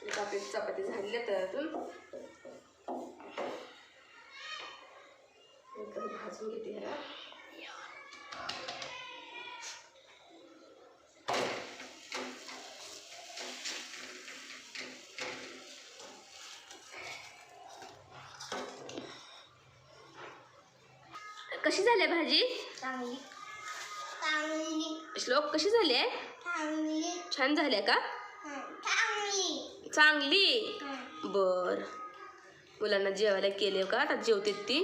आपली चपाती झाली तर भाजून घेते ह्याला. कशी झाली भाजी? चांगली चांगली. श्लोक कशी झाली आहे? चांगली. छान झाली का? चांगली चांगली. बर, मुलांना जेवायला केले का? आता जेवते ती.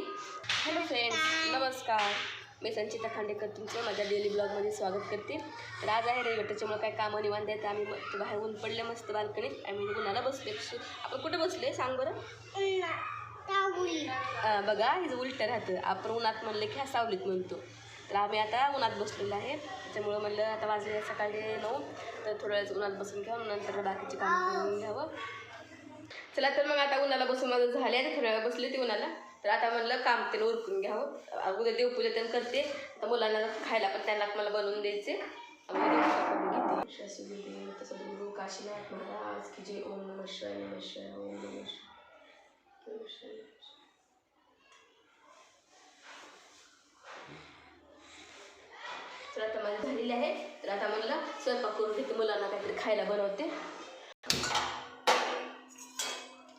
हॅलो फ्रेंड्स, नमस्कार. मी संचिता खांडेकर तुमचं माझ्या डेली ब्लॉगमध्ये स्वागत करते. तर आज आहे रविवार, त्याच्यामुळे काय कामं निवांत आहेत. आम्ही बाहेर ऊन पडले मस्त बाल्कनीत. आम्ही उन्हाला बसले. आपण कुठे बसले सांग बरं? बघा, हिचं उलटं राहतं. आपण उन्हात म्हणलं की ह्या सावलीत म्हणतो. तर आम्ही आता उन्हात बसलेलो आहे. त्याच्यामुळं म्हणलं आता वाजले सकाळी 9, तर थोड्या वेळेस उन्हात बसून घ्यावं, नंतर बाकीचे काम करून घ्यावं. चला तर मग आता उन्हाला बसून माझं झाले आहे. थोड्या वेळ बसले ते उन्हाला. तर आता म्हणलं काम ते उरकून घ्यावं. अगोदर देवपूजा त्यांना करते. तर मुलांना खायला पण त्यांना मला बनवून द्यायचे. घेते तसं गुरु काशीनाथ महाराज की जय. ओम नमः शिवाय, नमः शिवाय, ओम नमः शिवाय. तर आता माझी झालेली आहे. तर आता म्हणलं स्वयंपाक करून घेते, मुलांना काहीतरी खायला बनवते.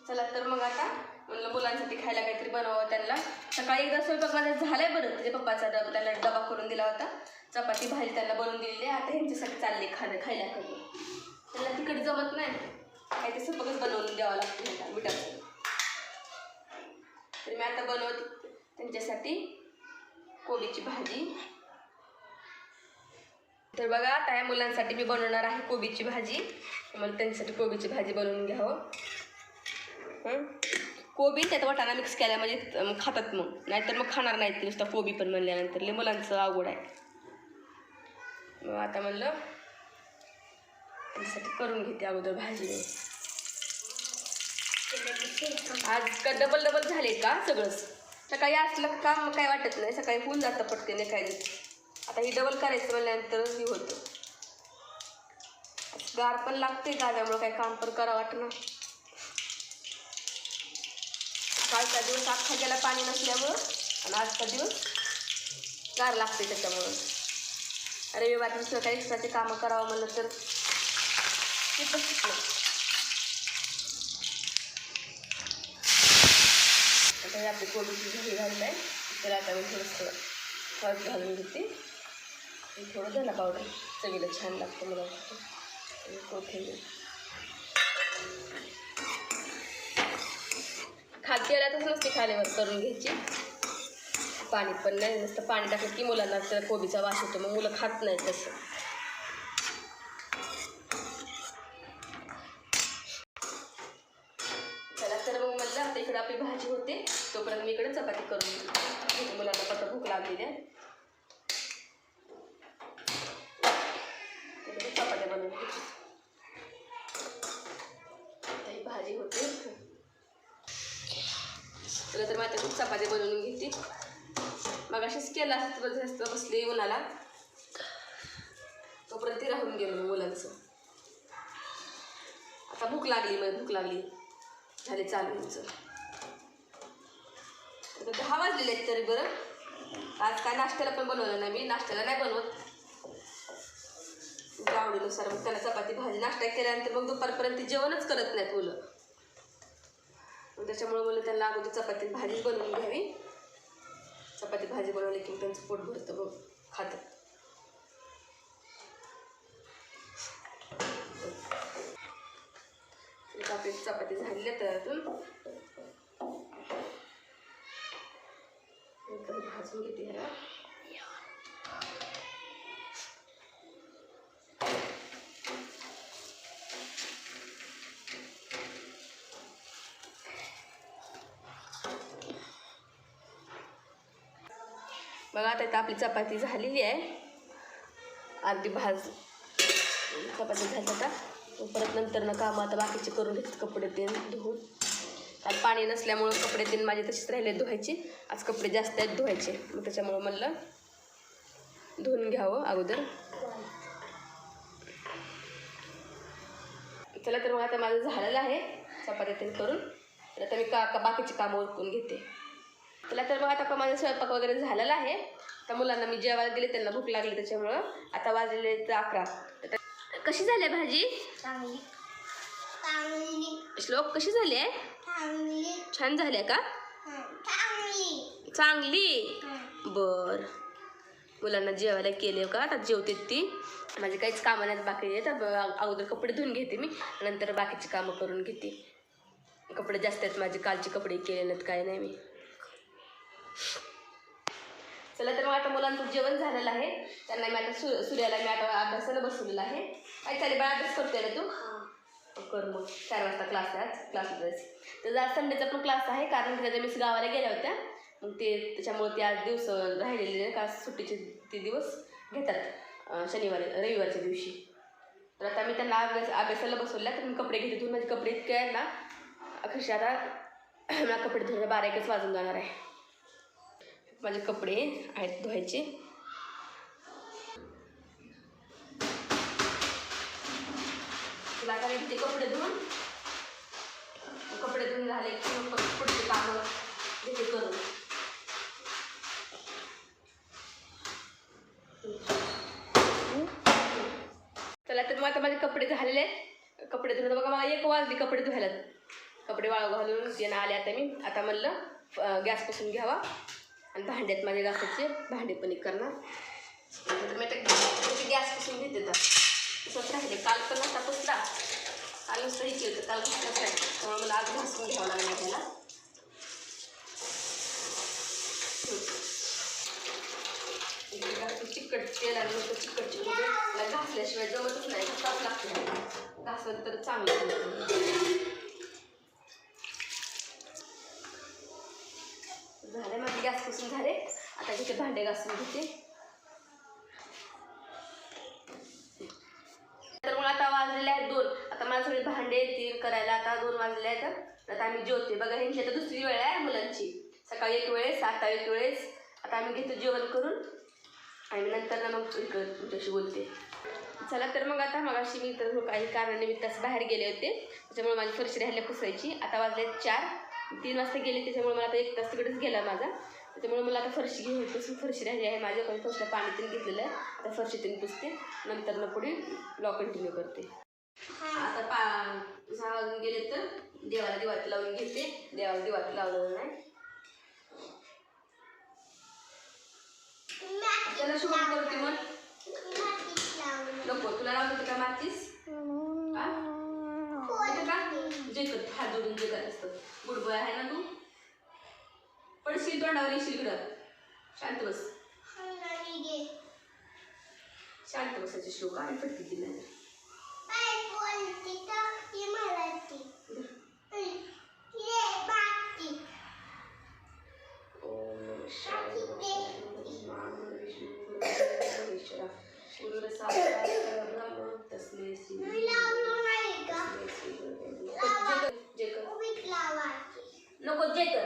चला तर मग आता म्हणलं मुलांसाठी खायला काहीतरी बनवावं त्यांना. सकाळी एकदा स्वयंपाक माझा झालाय बरं. त्याच्या पप्पाचा त्यांना डबा करून दिला होता. चपाती भाजी त्यांना बनवून दिलेली आहे. आता ह्यांच्यासाठी चालले खायला करून. त्यांना तिकडे जमत नाही, काही ते स्वयंपाकच बनवून द्यावं लागतं त्यांना मिठाचं. तर मी आता बनवते त्यांच्यासाठी कोबीची भाजी. तर बघा, आता या मुलांसाठी मी बनवणार आहे कोबीची भाजी. मला त्यांच्यासाठी कोबीची भाजी बनवून घ्यावं. कोबी त्यात वाटाणा मिक्स केल्या म्हणजे खातात, मग नाहीतर मग खाणार नाहीत ते नुसतं कोबी पण म्हणल्यानंतर. लय मुलांचं अवघड आहे. मग आता म्हणलं त्याच्यासाठी करून घेते अगोदर भाजी. आज का डबल झाले का सगळंच? सकाळी असलं काम मग काय वाटत नाही, सकाळी होऊन जातं पटकन काय. आता ही डबल करायचं म्हणल्यानंतर हे होतं. गार पण लागते, गारामुळं काही काम पण करावं वाटतं ना. कालचा दिवस अख्खा गेला पाणी नसल्यामुळं, आणि आजचा दिवस गार लागते त्याच्यामुळं. रविवार दुसरं काही एक्स्ट्राचे कामं करावं म्हणलं तर खूपच नाही. आता आपली कोबीची भाजी घालून आहे. तर आता मी थोडंसं हळद घालून घेते. थोडं धना पावडर चवीला छान लागतं मला. कोथिंबीर तेलातच नसते खाण्यावर करून घ्यायची. पाणी पण नाही, नुसतं पाणी टाकलं की मुलांना तर कोबीचा वास होतो, मग मुलं खात नाही तसं. चला तर मग म्हणलं आता इकडं आपली भाजी होते, तोपर्यंत मी इकडे चपाती करून घेते. मुलांना पटकन भूक लागलेली आहे. चपात्या बनवून घ्यायची. ही भाजी होते. चला तर माझ्या खूप चपात्या बनवून घेते. मग अशीच केला जास्त बसले उन्हाला, तोपर्यंत ते राहून गेलो मुलांचं. आता भूक लागली झाले चालू यांचं. आता 10 वाजलेले आहेत तरी बरं. आज काय नाश्त्याला पण बनवलं नाही मी, नाश्त्याला नाही बनवत. आवडीनुसार मग त्याला चपाती भाजी नाश्ता केल्यानंतर मग दुपारपर्यंत जेवणच करत नाहीत मुलं. मग त्याच्यामुळे मला त्यांना अगोदर चपाती भाजीच बनवून घ्यावी. चपाती भाजी बनवली की त्यांचं पोट भरतं, मग खातात. आपली चपाती झाली तर भाजून घेते ह्याला. बघा आता आपली चपाती झालेली आहे. अर्धी चपाती झाली. आता परत नंतर ना कामं आता बाकीचे करून घेते. कपडे ते धुवून, आज पाणी नसल्यामुळं कपडे ते माझे तसेच राहिले धुवायचे. आज कपडे जास्त आहेत धुवायचे, मग त्याच्यामुळं म्हणलं धुवून घ्यावं अगोदर. चला तर मग आता माझं झालेलं आहे चपात्या ते करून. तर आता मी बाकीची कामं उरकून घेते. चला तर मग आता माझा स्वयंपाक वगैरे झालेला आहे. तर मुलांना मी जेवायला गेले, त्यांना भूक लागली त्याच्यामुळं. आता वाजलेले 11. तर कशी झाली आहे भाजी? चांगली चांगली श्लोक कशी झाली आहे? चांगली छान झाली आहे का? चांगली चांगली. बर, मुलांना जेवायला केले का? आता जेवते ती. माझे काहीच कामं नाहीत बाकी आहेत. अगोदर कपडे धुवून घेते मी, नंतर बाकीची कामं करून घेते. कपडे जास्त आहेत माझे, कालचे कपडे केले नाहीत काय नाही मी. चला तर मग आता मुलांचं जेवण झालेलं आहे. त्यांना मी आता सूर्याला मी आता अभ्यासाला बसवलेलं आहे. काय चालेल बाळा, अभ्यास करतोय ना तू? कर मग. 4 वाजता क्लासला जायचं. तर आज संडेचा पण क्लास आहे, कारण की त्याच्या मिस गावाला गेल्या होत्या. मग त्याच्यामुळे ते आज दिवस राहिलेले का सुट्टीचे ते दिवस घेतात रविवारच्या दिवशी. तर आता मी त्यांना अभ्यासाला बसवल्या. तर मी कपडे घेते धुवून. माझे कपडे इतके आहेत ना, अक्षरशः आता मला कपडे धुवायला 12-1 वाजून जाणार आहे. माझे कपडे आहेत धुवायचे. तुला आता मी कपडे धुवून झाले की मग पुढचे कामं घेते करून. चला तर मग आता माझे कपडे झालेले आहेत. कपडे धुवून बघा मला 1 वाजली कपडे धुवायला. कपडे वाळू घालून येणं आले. आता मी म्हणलं गॅस पुसून घ्यावा आणि भांड्यात माझे घासाचे भांडे पण एक करणार. मी आता गॅस पुसून घेते. तर तसंच राहिले. काल पण आता पुसला, काल नुसतं हे केलं, काल पुसलंच नाही. त्यामुळे मला आज घासून घ्यावं लागणार त्याला. चिकट तेल आणि नुसतं चिकट मला घासल्याशिवाय जमतच नाही. घासावं लागतं. घासलं तर चांगलं. झाले माझे गॅस पुसून झाले. आता तिथे भांडे घासून घेते. तर मग आता वाजलेले आहेत 2. आता मला सगळे भांडे तीन करायला आता 2 वाजले आहेत. आता आम्ही जेवते. बघा ह्यांची आता दुसरी वेळ आहे मुलांची. सकाळी 1 वेळेस, आता 1 वेळेस. आता आम्ही घेतो जेवण करून आणि नंतर मग इकडं तुमच्याशी बोलते. चला तर मग आता मगाशी मी तर काही कारणानिमित्त बाहेर गेले होते, त्याच्यामुळे माझी फरशी राहिली पुसायची. आता वाजले 4. 3 वाजता गेले, त्याच्यामुळे मला आता 1 तास तिकडेच गेला माझा. त्याच्यामुळे मला आता फरशी घेऊन पुसून फरशी राहिली आहे माझ्या. पण फर्स्टला पाणी तीन घेतलेलं आहे. आता फरशी तीन पुसते, नंतर पुढे ब्लॉग कंटिन्यू करते. आता 6 वाजून गेले तर देवाला दिवाळी लावून घेते. देवाला दिवाळी लावलेलं नाही. त्याला शुभम करते मग. नको तुला लावते का माचीस? जेकत हात जोडून जेकत असतं. गुडबॉय आहे ना तू? पडशील तोंडावर येशील इकडं. शांत बस. शांत बसायचे श्लोक आणि पटकी दिला. नको जे कर.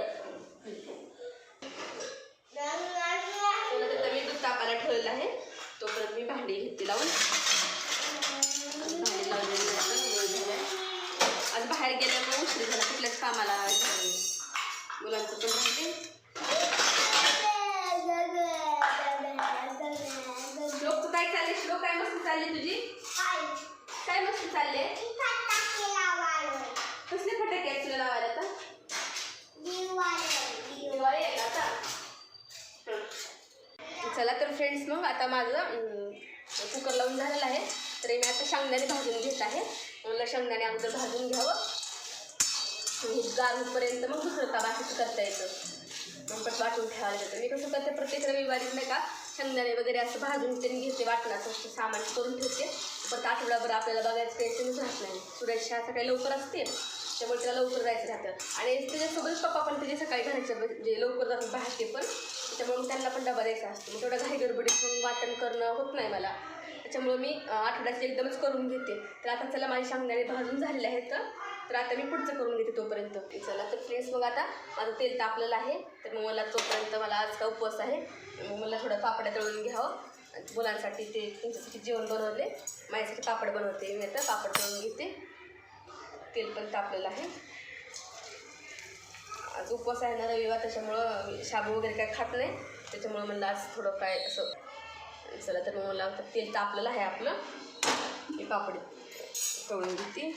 मी दूध तापायला ठेवलेलं आहे. तोपर्यंत मी भांडी घेते लावून. भांडी लावलेली आज बाहेर गेल्यामुळे उशीर झाला. कुठल्याच कामाला मुलांचं पण राहते. श्लोक काय चालले? श्लोक काय मस्त चालली तुझी? काय मस्त चालले? कसले फटाके आहेत तुला लावायला आता? दिवाळी आहे आता. चला तर फ्रेंड्स मग आता माझं कुकर लावून झालेलं आहे. तर मी आता शेंगदाणे भाजून घेत आहे. मला शेंगदाणे अगोदर भाजून घ्यावं. गार होईपर्यंत मग दुसरं का बाकीचं करता येतं. मग पण वाटून ठेवायला येतं. मी कसं करते प्रत्येक रविवारी नाही का शेंगदाणे वगैरे असं भाजून त्यांनी घेते, वाटणाचं सामान करून ठेवते. परत आठवड्याभर आपल्याला बघायचं टेन्शनच राहत नाही. सुरेश शाळा सकाळी लवकर असते, त्यामुळे त्याला लवकर जायचं राहतं. आणि त्याच्यासोबत पप्पा पण त्याचे सकाळी घराच्या जे लवकर जातात बाहेर ते पण, त्याच्यामुळे मग त्यांना पण डबा द्यायचा असतो. मग तेवढं घाई गडबडीत मग वाटण करणं होत नाही मला. त्याच्यामुळे मी आठवड्याचं एकदमच करून घेते. तर आता चला माझे शेंगदाणे भाजून झालेले आहेत. तर आता मी पुढचं करून घेते तोपर्यंत. चला तर फ्रेंड्स मग आता माझं तेल तापलेलं आहे. तर मग मला तोपर्यंत मला आज का उपवास आहे, मग मला थोडं पापड्या तळून घ्यावं. मुलांसाठी ते त्यांच्यासाठी जेवण बनवले, माझ्यासाठी पापड बनवते. मी आता पापड तळून घेते. तेल पण तापलेलं आहे. आज उपवास आहे ना रविवार, त्याच्यामुळं शाबू वगैरे काय खात नाही, त्याच्यामुळं म्हणलं आज थोडं काय असं चला. तर मग मला तेल तापलेलं आहे आपलं. मी पापडी तळून घेते.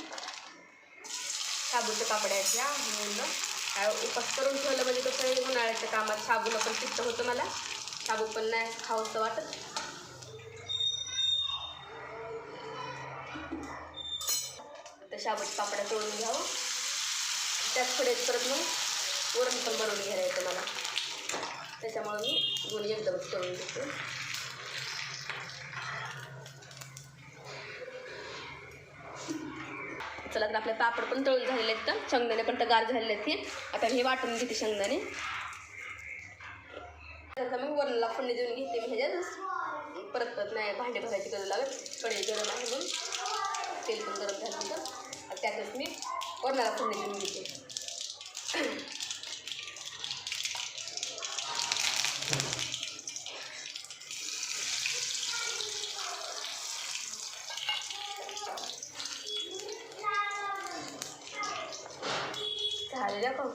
शाबूच्या पापड्या आहेत ह्या. म्हणलं काय उपास करून ठेवलं म्हणजे कसं आहे, उन्हाळ्याच्या कामात शाबूला पण पित्त होतं, मला शाबू पण नाही खावंसं वाटत. तर शाबूच्या पापड्या तळून घ्यावं. त्याच पुढे परत मग वरण पण बनवून घ्यायला येतं मला, त्याच्यामुळं मी दोन्ही एकदमच तळून घेते. चला, तर आपले पापड पण तळून झालेले आहेत, तर शेंगदाणे पण तर गार झालेले आहेत. हे आता हे वाटून घेते शेंगदाणे. तर मग वरणाला फोडणी देऊन घेते मी ह्याच्यातच. परत नाही भांडे भरायची गरज लागत. कढई गरम आहे म्हणून तेल पण गरम झाल्यानंतर त्यातच मी वरणाला फोडणी देऊन घेते. झालेल्या पण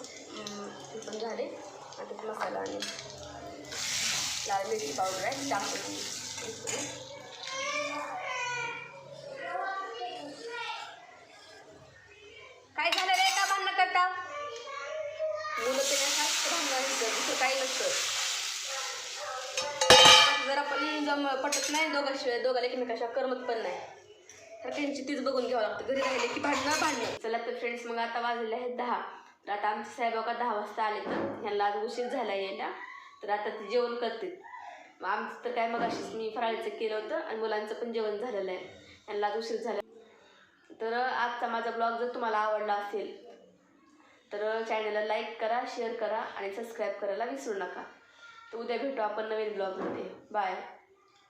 पण झाले. आता मसाला आणि लाल मिरची पावडर आहे टाकून. काय झालं रे, का भांडणं करता? मुलं पिण्यासारखं भांडणं असतं, दुसरं काही नसतं. जरा पण पटत नाही दोघाला एकमेकाशिवाय करमत पण नाही, तर त्यांची तीच बघून घ्यावं लागतं. घरी राहिले की भांडणं. चला तर फ्रेंड्स, मग आता वाजलेले आहेत 10. तर आता आमचे साहेब का 10 वाजता आले, तर ह्यांना आज उशीर झाला यायला, तर आता ते जेवण करते. मग आमचं तर काय मग अशीच मी फराळीचं केलं होतं आणि मुलांचं पण जेवण झालेलं आहे. ह्यांना आज उशीर झाला. तर आजचा माझा ब्लॉग जर तुम्हाला आवडला असेल तर चॅनलला लाईक करा, शेअर करा आणि सबस्क्राईब करायला विसरू नका. तर उद्या भेटू आपण नवीन ब्लॉगमध्ये. बाय.